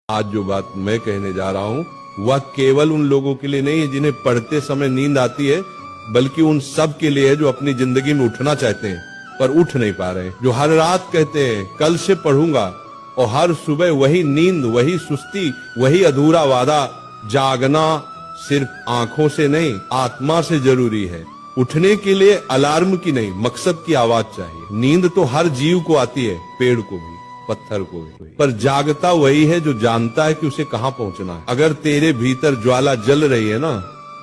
आज जो बात मैं कहने जा रहा हूँ वह केवल उन लोगों के लिए नहीं है जिन्हें पढ़ते समय नींद आती है, बल्कि उन सब के लिए है जो अपनी जिंदगी में उठना चाहते हैं पर उठ नहीं पा रहे, जो हर रात कहते हैं कल से पढ़ूंगा और हर सुबह वही नींद, वही सुस्ती, वही अधूरा वादा। जागना सिर्फ आंखों से नहीं आत्मा से जरूरी है। उठने के लिए अलार्म की नहीं मकसद की आवाज चाहिए। नींद तो हर जीव को आती है, पेड़ को भी, पत्थर को भी, पर जागता वही है जो जानता है कि उसे कहाँ पहुंचना है। अगर तेरे भीतर ज्वाला जल रही है ना,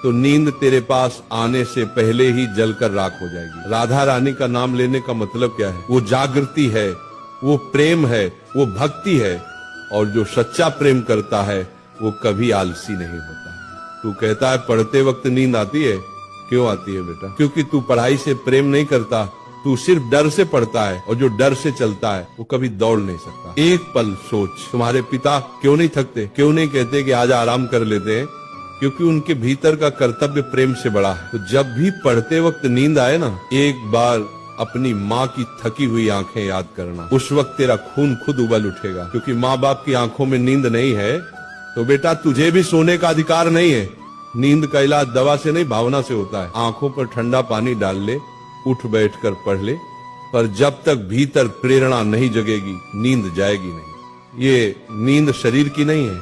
तो नींद तेरे पास आने से पहले ही जलकर राख हो जाएगी। राधा रानी का नाम लेने का मतलब क्या है? वो जागृति है, वो प्रेम है, वो भक्ति है। और जो सच्चा प्रेम करता है वो कभी आलसी नहीं होता। तू कहता है पढ़ते वक्त नींद आती है, क्यों आती है बेटा? क्योंकि तू पढ़ाई से प्रेम नहीं करता, तू सिर्फ डर से पढ़ता है, और जो डर से चलता है वो कभी दौड़ नहीं सकता। एक पल सोच, तुम्हारे पिता क्यों नहीं थकते? क्यों नहीं कहते कि आज आराम कर लेते हैं? क्योंकि उनके भीतर का कर्तव्य प्रेम से बड़ा है। तो जब भी पढ़ते वक्त नींद आए ना, एक बार अपनी माँ की थकी हुई आंखें याद करना। उस वक्त तेरा खून खुद उबल उठेगा। क्योंकि माँ बाप की आंखों में नींद नहीं है तो बेटा तुझे भी सोने का अधिकार नहीं है। नींद का इलाज दवा से नहीं भावना से होता है। आंखों पर ठंडा पानी डाल ले, उठ बैठकर पढ़ ले, पर जब तक भीतर प्रेरणा नहीं जगेगी नींद जाएगी नहीं। ये नींद शरीर की नहीं है,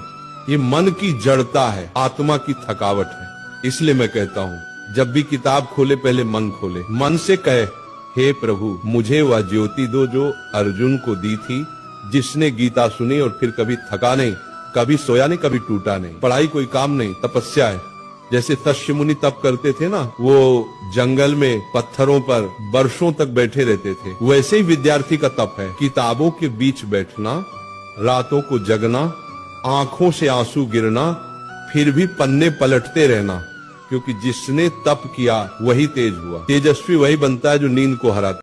ये मन की जड़ता है, आत्मा की थकावट है। इसलिए मैं कहता हूँ जब भी किताब खोले पहले मन खोले, मन से कहे हे प्रभु मुझे वह ज्योति दो जो अर्जुन को दी थी, जिसने गीता सुनी और फिर कभी थका नहीं, कभी सोया नहीं, कभी टूटा नहीं। पढ़ाई कोई काम नहीं, तपस्या है। जैसे तस्य मुनि तप करते थे ना, वो जंगल में पत्थरों पर वर्षों तक बैठे रहते थे, वैसे ही विद्यार्थी का तप है। किताबों के बीच बैठना, रातों को जगना, आंखों से आंसू गिरना, फिर भी पन्ने पलटते रहना। क्योंकि जिसने तप किया वही तेज हुआ। तेजस्वी वही बनता है जो नींद को हराता।